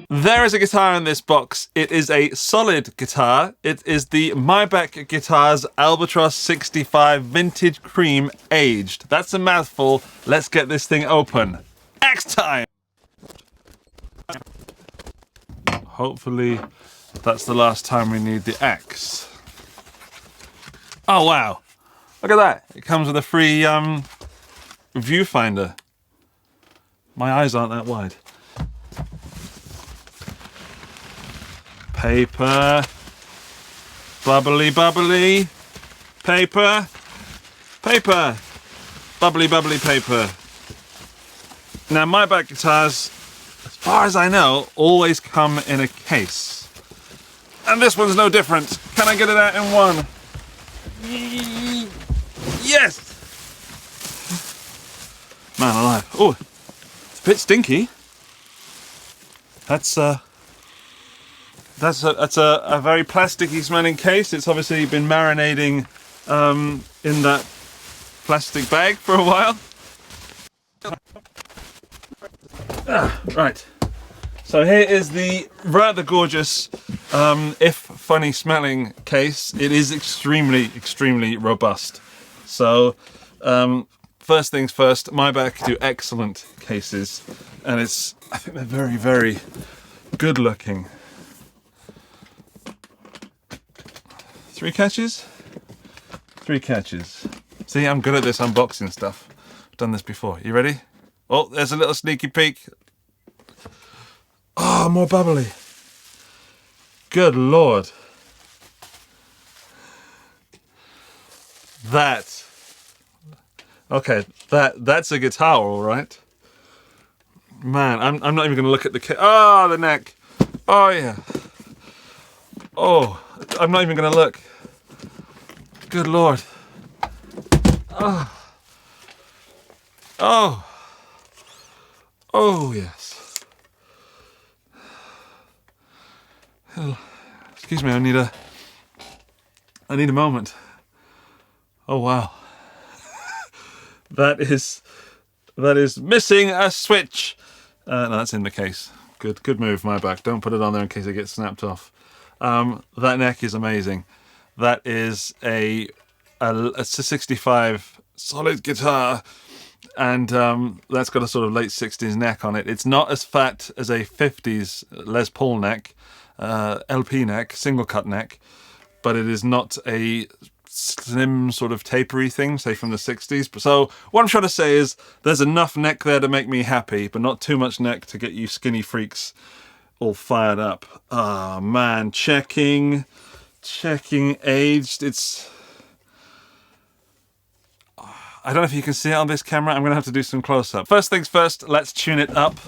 There is a guitar in this box. It is a solid guitar. It is the Maybach Guitars Albatroz 65 Vintage Cream Aged. That's a mouthful. Let's get this thing open. Axe time! Hopefully that's the last time we need the axe. Oh wow, look at that. It comes with a free viewfinder. My eyes aren't that wide. Paper, bubbly, bubbly, paper, paper, bubbly, bubbly paper. Now, Maybach guitars, as far as I know, always come in a case. And this one's no different. Can I get it out in one? Yes! Man alive. Oh, it's a bit stinky. That's a very plasticky smelling case. It's obviously been marinating in that plastic bag for a while. Right. So here is the rather gorgeous, if funny smelling case. It is extremely, extremely robust. So first things first, Maybach do excellent cases, and I think they're very, very good looking. 3 catches? 3 catches. See, I'm good at this unboxing stuff. I've done this before. You ready? Oh, there's a little sneaky peek. Oh, more bubbly. Good Lord. Okay, that's a guitar, all right. Man, I'm not even going to look at the the neck. Oh, yeah. Oh, I'm not even going to look. Good Lord. Oh. Oh. Oh, yes. Excuse me, I need a moment. Oh, wow. That is missing a switch. No, that's in the case. Good move, Maybach. Don't put it on there in case it gets snapped off. That neck is amazing. That is it's a 65 solid guitar, and that's got a sort of late 60s neck on it. It's not as fat as a 50s Les Paul neck, LP neck, single cut neck, but it is not a slim sort of tapery thing, say from the 60s. So what I'm trying to say is there's enough neck there to make me happy, but not too much neck to get you skinny freaks all fired up. Ah, man, checking aged. I don't know if you can see it on this camera. I'm gonna have to do some close-up. First things first, let's tune it up.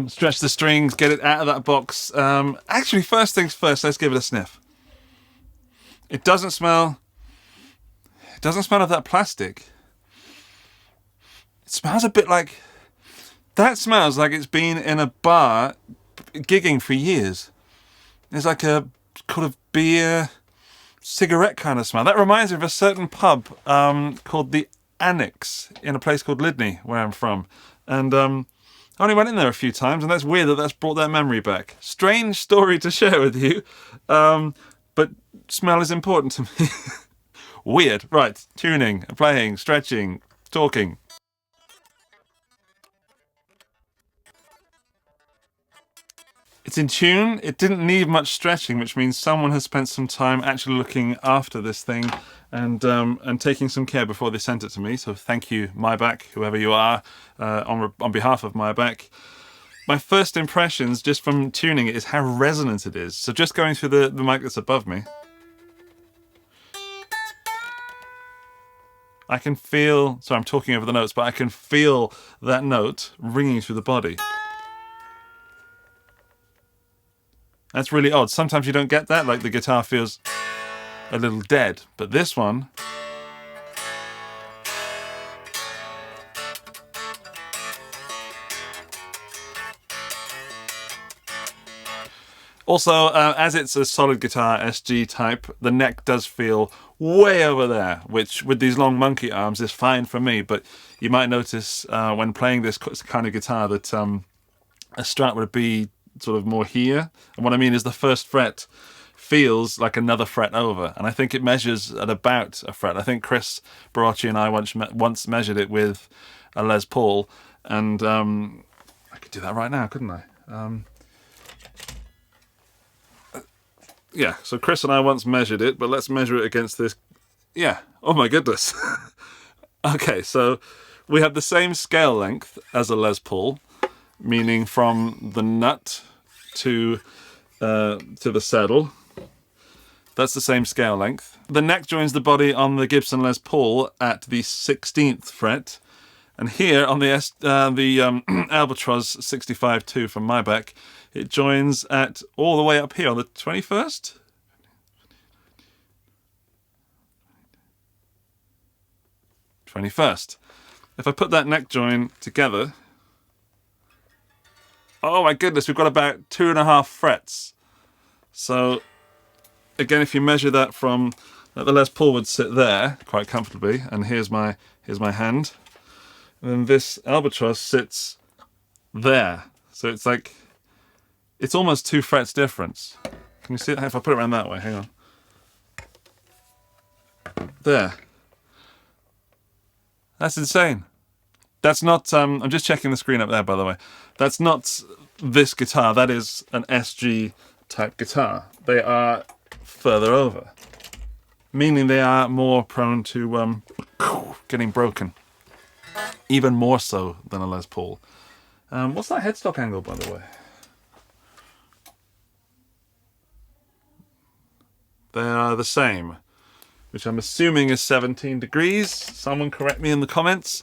Stretch the strings, get it out of that box. Actually, first things first, let's give it a sniff. It doesn't smell of that plastic. It smells a bit like, that smells like it's been in a bar gigging for years. There's like a kind of beer, cigarette kind of smell. That reminds me of a certain pub called the Annex in a place called Lydney, where I'm from. And I only went in there a few times, and that's weird that that's brought that memory back. Strange story to share with you, but smell is important to me. Weird. Right, tuning, playing, stretching, talking. It's in tune. It didn't need much stretching, which means someone has spent some time actually looking after this thing and taking some care before they sent it to me. So thank you, Maybach, whoever you are, on behalf of Maybach. My first impressions, just from tuning it, is how resonant it is. So just going through the mic that's above me, I can feel, so I'm talking over the notes, but I can feel that note ringing through the body. That's really odd. Sometimes you don't get that, like the guitar feels a little dead, but this one, Also, as it's a solid guitar SG type, the neck does feel way over there, which with these long monkey arms is fine for me, but you might notice when playing this kind of guitar that a Strat would be sort of more here. And what I mean is the first fret feels like another fret over, and I think it measures at about a fret. I think Chris Barocci and I once measured it with a Les Paul, and I could do that right now, couldn't I? Yeah, so Chris and I once measured it, but let's measure it against this. Yeah, oh my goodness. Okay, so we have the same scale length as a Les Paul, meaning from the nut to the saddle. That's the same scale length. The neck joins the body on the Gibson Les Paul at the 16th fret, and here on the Albatroz 65-2 from Maybach, it joins at all the way up here on the 21st. 21st. If I put that neck join together, oh my goodness, we've got about 2.5 frets. So again, if you measure that from the Les Paul would sit there quite comfortably, and here's my hand, and then this Albatroz sits there. So it's like, it's almost 2 frets difference. Can you see it? If I put it around that way, hang on. There. That's insane. That's not, I'm just checking the screen up there, by the way. That's not this guitar. That is an SG type guitar. They are further over, meaning they are more prone to getting broken. Even more so than a Les Paul. What's that headstock angle, by the way? They are the same, which I'm assuming is 17 degrees. Someone correct me in the comments.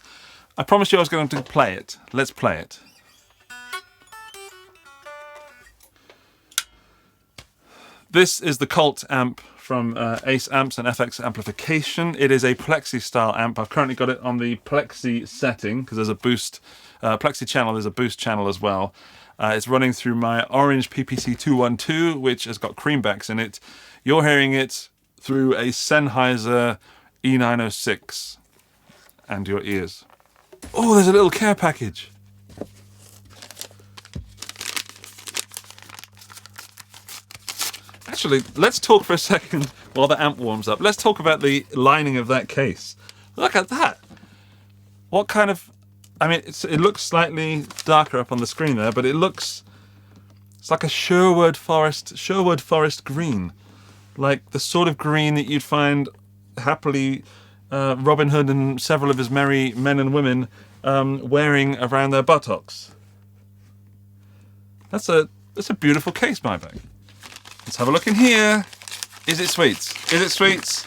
I promised you I was going to play it. Let's play it. This is the Colt amp from Ace Amps and FX Amplification. It is a plexi style amp. I've currently got it on the plexi setting because there's a boost plexi channel. There's a boost channel as well. It's running through my orange PPC 212, which has got creambacks in it. You're hearing it through a Sennheiser E906 and your ears. Oh, there's a little care package. Actually, let's talk for a second while the amp warms up. Let's talk about the lining of that case. Look at that. What kind of... I mean, it looks slightly darker up on the screen there, but it's like a Sherwood Forest green. Like the sort of green that you'd find happily Robin Hood and several of his merry men and women wearing around their buttocks. That's a beautiful case, Maybach. Let's have a look in here. Is it sweets? Is it sweets?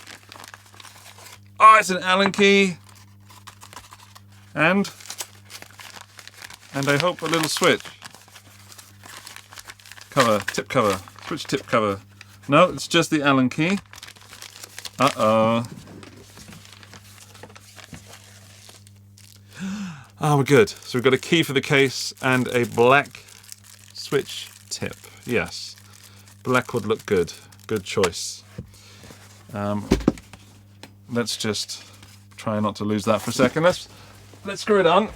Oh, it's an Allen key. And I hope a little switch. Cover, tip cover, switch tip cover. No, it's just the Allen key. Uh-oh. Oh, we're good. So we've got a key for the case and a black switch tip. Yes. Black would look good. Good choice. Let's just try not to lose that for a second. Let's screw it on.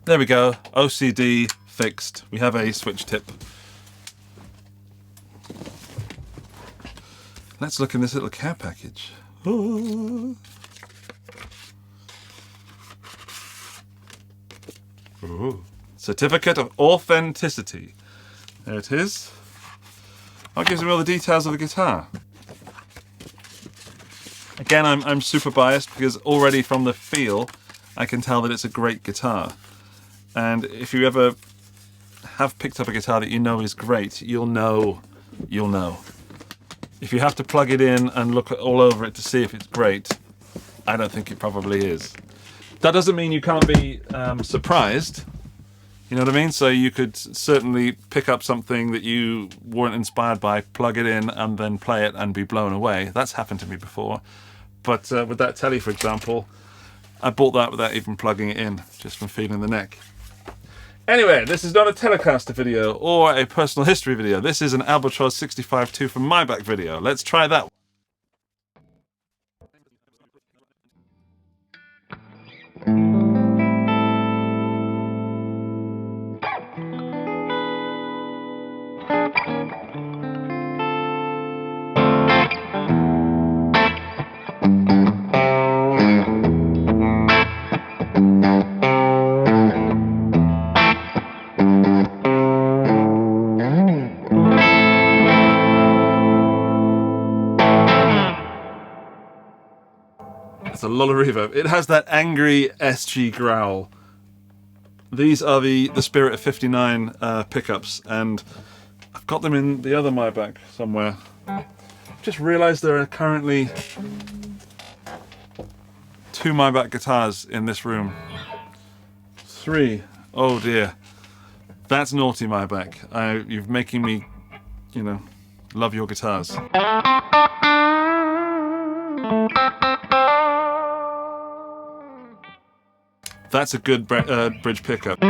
There we go. OCD fixed. We have a switch tip. Let's look in this little care package. Ooh. Ooh. Certificate of authenticity. There it is. That gives me all the details of the guitar. Again, I'm super biased because already from the feel, I can tell that it's a great guitar. And if you ever have picked up a guitar that you know is great, you'll know. If you have to plug it in and look all over it to see if it's great, I don't think it probably is. That doesn't mean you can't be surprised. You know what I mean? So you could certainly pick up something that you weren't inspired by, plug it in, and then play it and be blown away. That's happened to me before. But with that telly, for example, I bought that without even plugging it in, just from feeling the neck. Anyway, this is not a Telecaster video or a personal history video. This is an Albatroz 65.2 from Maybach video. Let's try that. It's a lot of reverb. It has that angry SG growl. These are the Spirit of 59 pickups, and I've got them in the other Maybach somewhere. Just realised there are currently 2 Maybach guitars in this room. 3. Oh dear. That's naughty, Maybach. You're making me, you know, love your guitars. That's a good bridge pickup.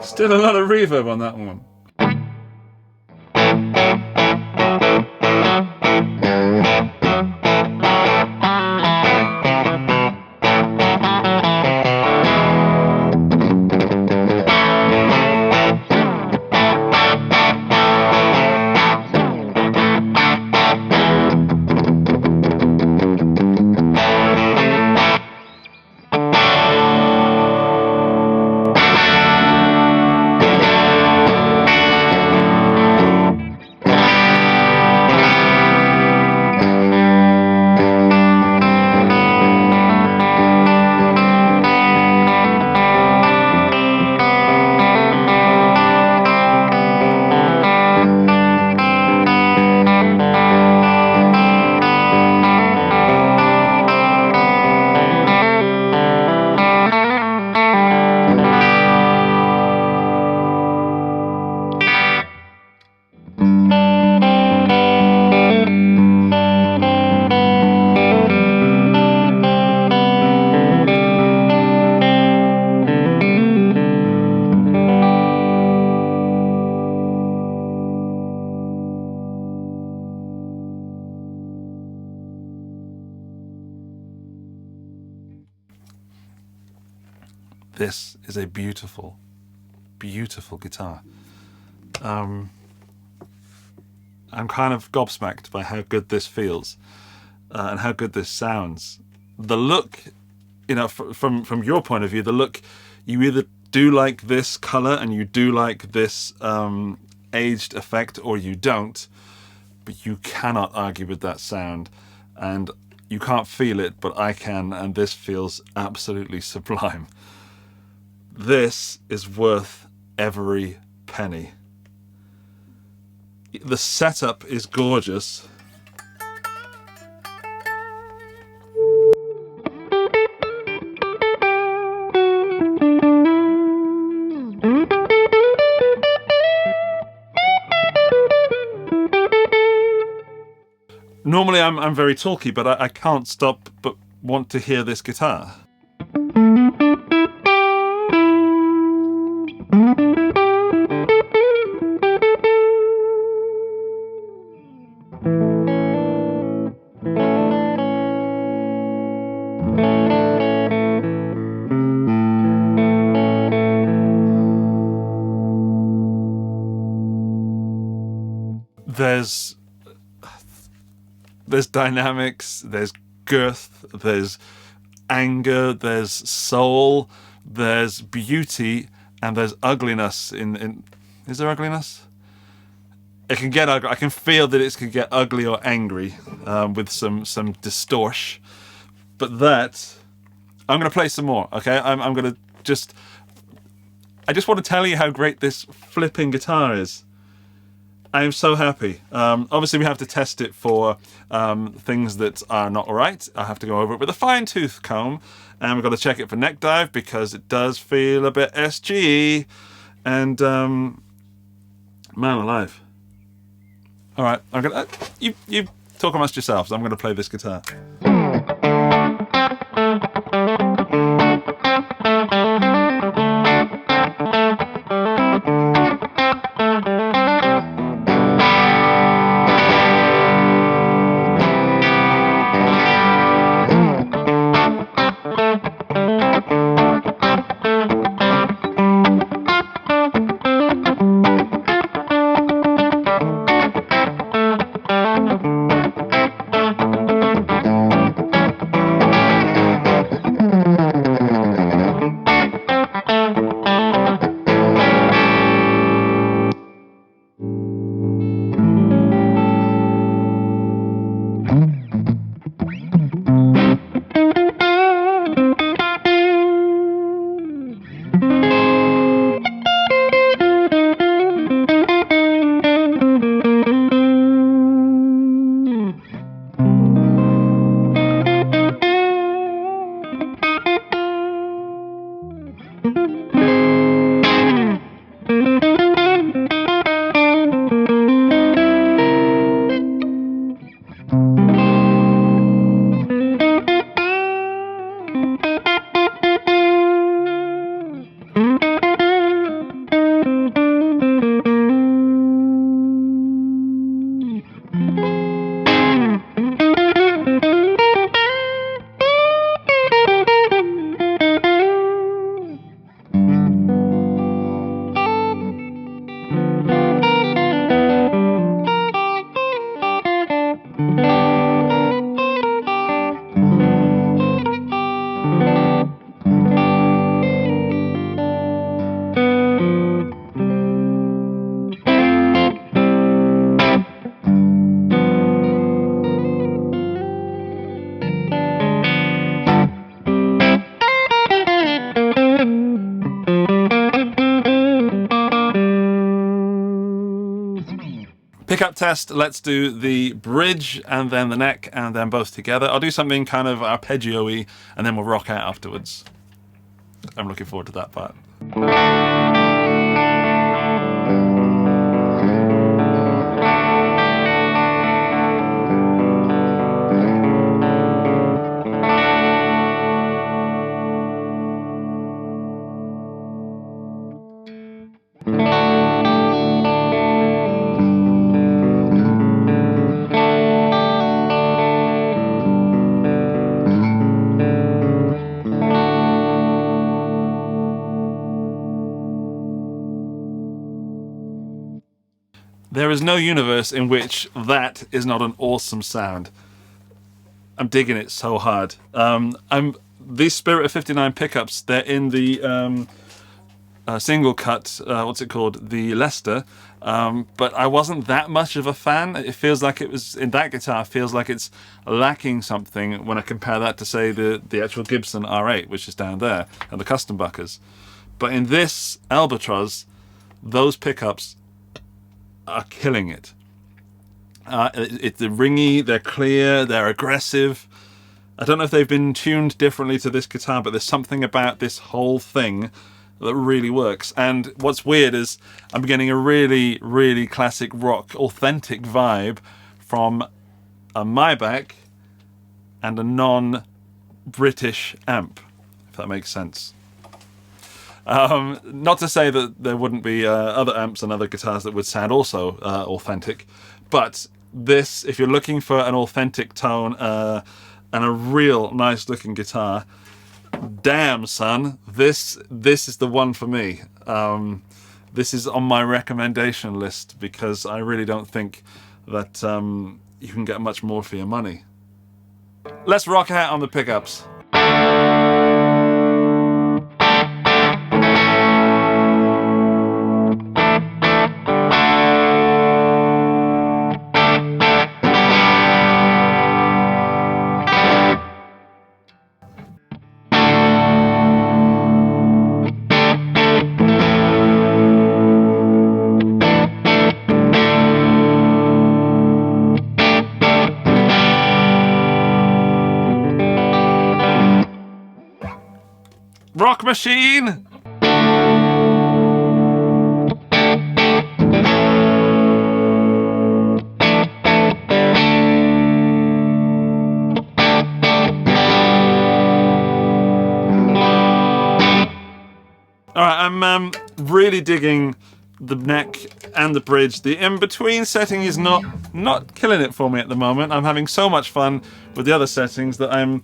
Still a lot of reverb on that one. This is a beautiful, beautiful guitar. I'm kind of gobsmacked by how good this feels and how good this sounds. The look, you know, from your point of view, the look, you either do like this color and you do like this aged effect, or you don't, but you cannot argue with that sound. And you can't feel it, but I can, and this feels absolutely sublime. This is worth every penny. The setup is gorgeous. Normally I'm very talky, but I can't stop but want to hear this guitar. There's dynamics, there's girth, there's anger, there's soul, there's beauty, and there's ugliness in is there ugliness? It can get ugly. I can feel that it can get ugly or angry with some distortion. But that, I'm going to play some more, okay? I'm going to just... I just want to tell you how great this flipping guitar is. I am so happy. Obviously, we have to test it for things that are not right. I have to go over it with a fine-tooth comb. And we've got to check it for neck dive because it does feel a bit SGE. And, man alive. All right, I'm gonna. You talk amongst yourselves. I'm gonna play this guitar. Pickup test, let's do the bridge and then the neck and then both together. I'll do something kind of arpeggio-y and then we'll rock out afterwards. I'm looking forward to that part. There is no universe in which that is not an awesome sound. I'm digging it so hard. These Spirit of 59 pickups, they're in the single cut, what's it called? The Lester. But I wasn't that much of a fan. It feels like it was, in that guitar, feels like it's lacking something when I compare that to, say, the actual Gibson R8, which is down there, and the custom buckers. But in this Albatroz, those pickups are killing it. They're ringy, they're clear, they're aggressive. I don't know if they've been tuned differently to this guitar, but there's something about this whole thing that really works. And what's weird is I'm getting a really, really classic rock, authentic vibe from a Maybach and a non-British amp, if that makes sense. Not to say that there wouldn't be other amps and other guitars that would sound also authentic, but this, if you're looking for an authentic tone and a real nice looking guitar, damn son, this is the one for me. This is on my recommendation list because I really don't think that you can get much more for your money. Let's rock out on the pickups. Rock machine! Alright, I'm really digging the neck and the bridge. The in-between setting is not killing it for me at the moment. I'm having so much fun with the other settings that I'm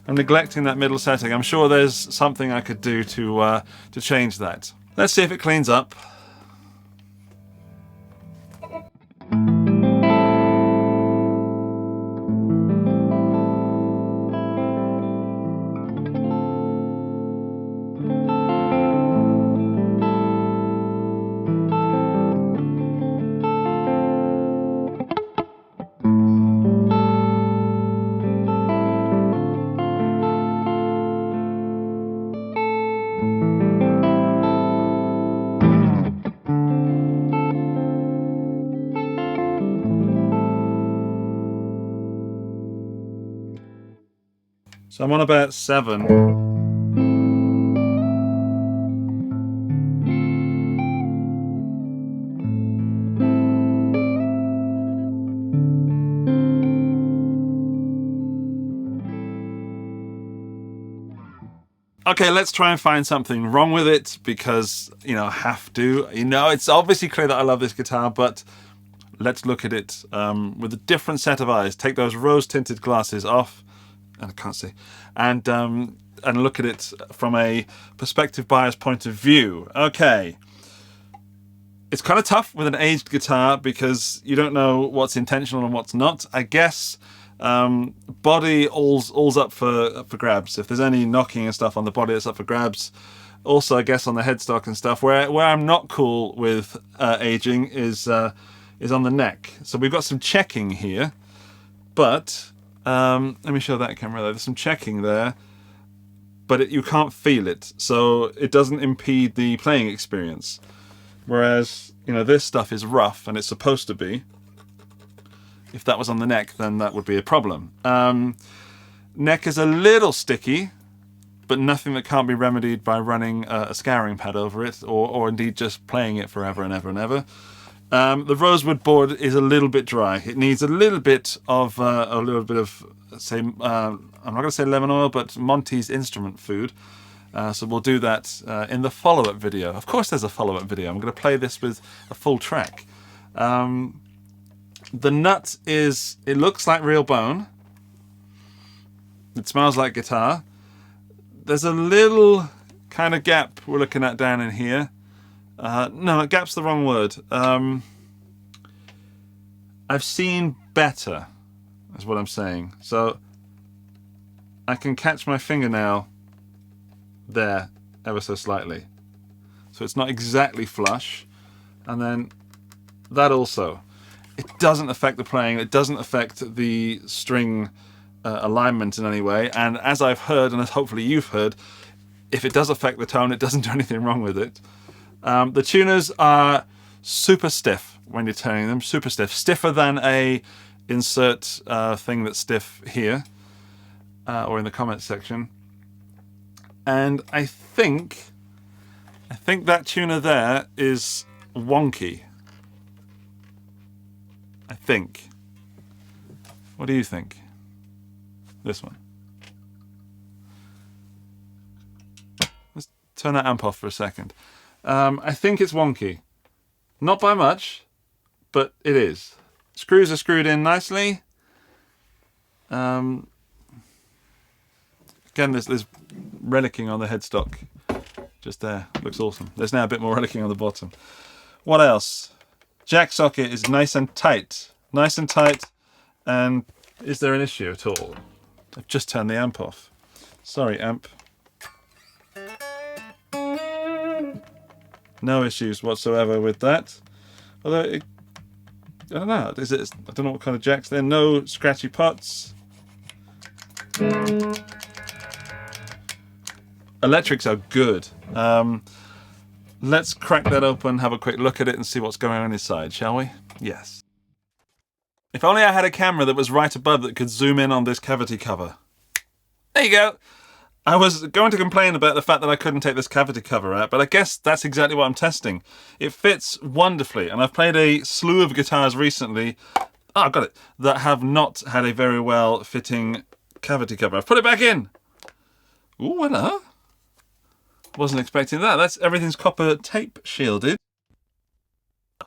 neglecting that middle setting. I'm sure there's something I could do to change that. Let's see if it cleans up. So I'm on about 7. Okay, let's try and find something wrong with it because, you know, I have to. You know, it's obviously clear that I love this guitar, but let's look at it with a different set of eyes. Take those rose-tinted glasses off, and I can't see, and look at it from a perspective bias point of view. Okay. It's kind of tough with an aged guitar because you don't know what's intentional and what's not. I guess body all's up for grabs. If there's any knocking and stuff on the body, it's up for grabs. Also, I guess on the headstock and stuff. Where I'm not cool with aging is on the neck. So we've got some checking here, but let me show that camera there. There's some checking there, but you can't feel it, so it doesn't impede the playing experience. Whereas, you know, this stuff is rough, and it's supposed to be. If that was on the neck, then that would be a problem. Neck is a little sticky, but nothing that can't be remedied by running a scouring pad over it, or indeed just playing it forever and ever and ever. The rosewood board is a little bit dry. It needs a little bit of, say, I'm not going to say lemon oil, but Monty's instrument food. So we'll do that in the follow-up video. Of course there's a follow-up video. I'm going to play this with a full track. The nut it looks like real bone. It smells like guitar. There's a little kind of gap we're looking at down in here. No, gap's the wrong word. I've seen better, is what I'm saying. So I can catch my fingernail there ever so slightly. So it's not exactly flush. And then that also. It doesn't affect the playing. It doesn't affect the string alignment in any way. And as I've heard, and as hopefully you've heard, if it does affect the tone, it doesn't do anything wrong with it. The tuners are super stiff when you're turning them. Super stiff. Stiffer than a insert thing that's stiff here. Or in the comments section. And I think that tuner there is wonky. I think. What do you think? This one. Let's turn that amp off for a second. I think it's wonky. Not by much, but it is. Screws are screwed in nicely. Again, there's relicking on the headstock. Just there. Looks awesome. There's now a bit more relicking on the bottom. What else? Jack socket is nice and tight. Nice and tight. And is there an issue at all? I've just turned the amp off. Sorry, amp. No issues whatsoever with that. Although, I don't know. I don't know what kind of jacks there. No scratchy pots. Electrics are good. Let's crack that open, have a quick look at it and see what's going on inside, shall we? Yes. If only I had a camera that was right above that could zoom in on this cavity cover. There you go. I was going to complain about the fact that I couldn't take this cavity cover out, but I guess that's exactly what I'm testing. It fits wonderfully, and I've played a slew of guitars recently, I got it, that have not had a very well fitting cavity cover. I've put it back in. Ooh, hello. Wasn't expecting that. Everything's copper tape shielded.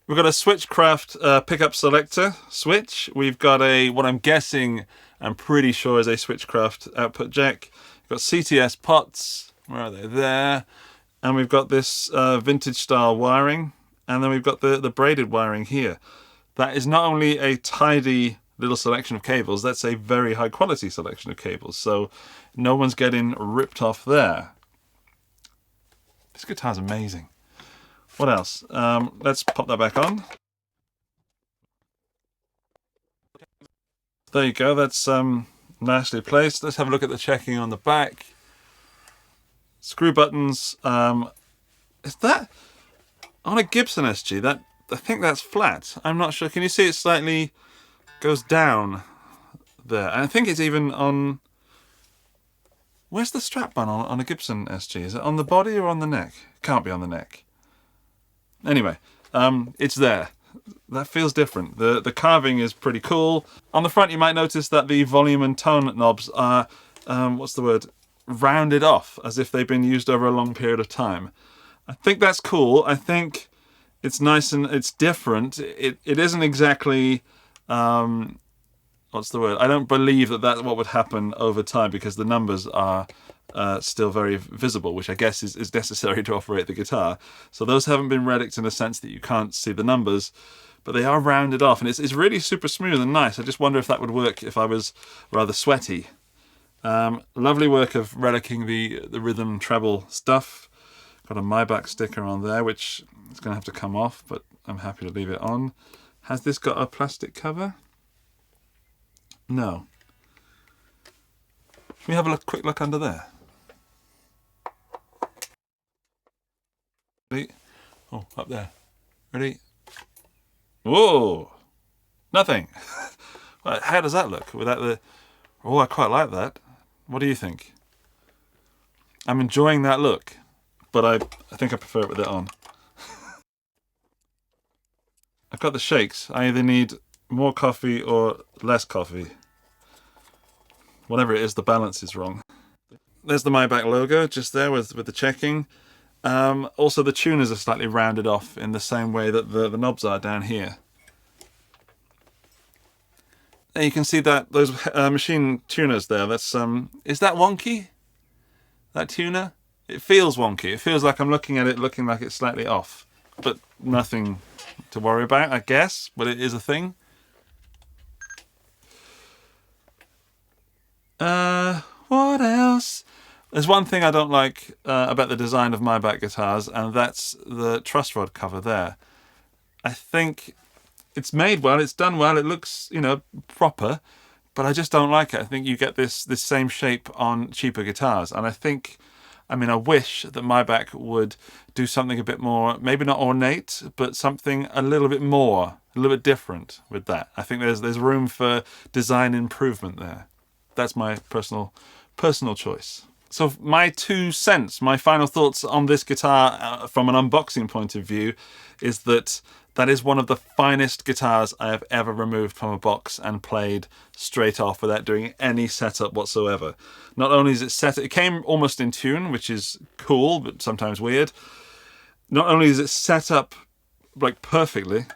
We've got a Switchcraft pickup selector switch. We've got what I'm guessing, I'm pretty sure is a Switchcraft output jack. We've got CTS pots. Where are they? There. And we've got this vintage style wiring. And then we've got the braided wiring here. That is not only a tidy little selection of cables, that's a very high quality selection of cables. So no one's getting ripped off there. This guitar's amazing. What else? Let's pop that back on. There you go, that's nicely placed. Let's have a look at the checking on the back. Screw buttons. Is that on a Gibson SG? I think that's flat. I'm not sure. Can you see it slightly goes down there? And I think it's even on... Where's the strap band on a Gibson SG? Is it on the body or on the neck? Can't be on the neck. Anyway, it's there. That feels different. The carving is pretty cool. On the front, you might notice that the volume and tone knobs are, what's the word? Rounded off, as if they've been used over a long period of time. I think that's cool. I think it's nice and it's different. It isn't exactly... what's the word? I don't believe that that's what would happen over time because the numbers are still very visible, which I guess is necessary to operate the guitar. So those haven't been relicked in a sense that you can't see the numbers, but they are rounded off, and it's really super smooth and nice. I just wonder if that would work if I was rather sweaty. Lovely work of relicking the rhythm treble stuff. Got a Maybach sticker on there, which is going to have to come off, but I'm happy to leave it on. Has this got a plastic cover? No. Can we have a quick look under there? Ready? Oh, up there. Ready? Whoa! Nothing! How does that look? Without the... Oh, I quite like that. What do you think? I'm enjoying that look, but I think I prefer it with it on. I've got the shakes. I either need more coffee or less coffee. Whatever it is, the balance is wrong. There's the Maybach logo just there with the checking. Also, the tuners are slightly rounded off in the same way that the knobs are down here. And you can see that those machine tuners there. That's is that wonky? That tuner? It feels wonky. It feels like I'm looking at it, looking like it's slightly off, but nothing to worry about, I guess. But it is a thing. What else? There's one thing I don't like about the design of Maybach guitars, and that's the truss rod cover there. I think it's made well, it's done well, it looks, you know, proper, but I just don't like it. I think you get this same shape on cheaper guitars, and I wish that Maybach would do something a bit more, maybe not ornate, but something a little bit more, a little bit different with that. I think there's room for design improvement there. That's my personal choice. So my 2 cents, my final thoughts on this guitar from an unboxing point of view is that is one of the finest guitars I have ever removed from a box and played straight off without doing any setup whatsoever. Not only is it set, it came almost in tune, which is cool, but sometimes weird. Not only is it set up like perfectly,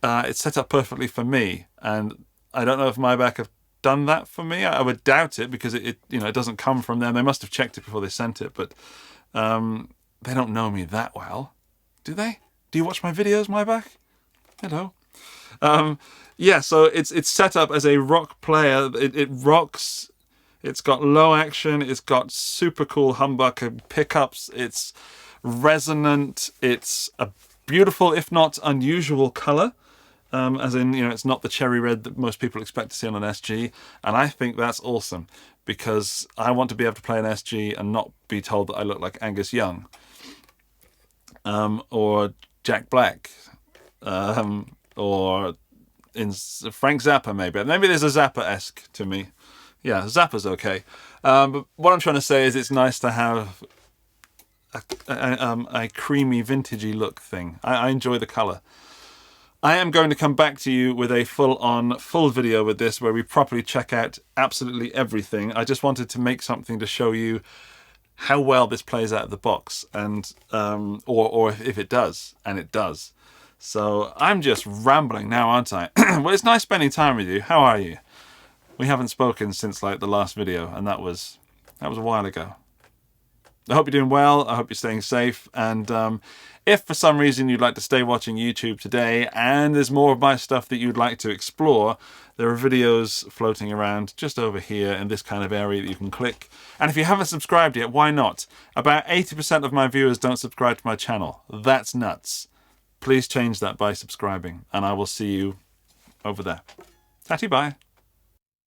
it's set up perfectly for me, and I don't know if Maybach have done that for me. I would doubt it because it doesn't come from them. They must have checked it before they sent it, but they don't know me that well, do they? Do you watch my videos, Maybach? Hello. Yeah, so it's set up as a rock player. It rocks. It's got low action. It's got super cool humbucker pickups. It's resonant. It's a beautiful, if not unusual, color. As in, it's not the cherry red that most people expect to see on an SG. And I think that's awesome because I want to be able to play an SG and not be told that I look like Angus Young. Or Jack Black. Or in Frank Zappa, maybe. Maybe there's a Zappa-esque to me. Yeah, Zappa's okay. But what I'm trying to say is it's nice to have a creamy, vintagey look thing. I enjoy the colour. I am going to come back to you with a full video with this where we properly check out absolutely everything. I just wanted to make something to show you how well this plays out of the box, and or if it does, and it does. So I'm just rambling now, aren't I? Well, it's nice spending time with you. How are you? We haven't spoken since like the last video, and that was a while ago. I hope you're doing well. I hope you're staying safe. And if for some reason you'd like to stay watching YouTube today and there's more of my stuff that you'd like to explore, there are videos floating around just over here in this kind of area that you can click. And if you haven't subscribed yet, why not? About 80% of my viewers don't subscribe to my channel. That's nuts. Please change that by subscribing, and I will see you over there. Tatty bye.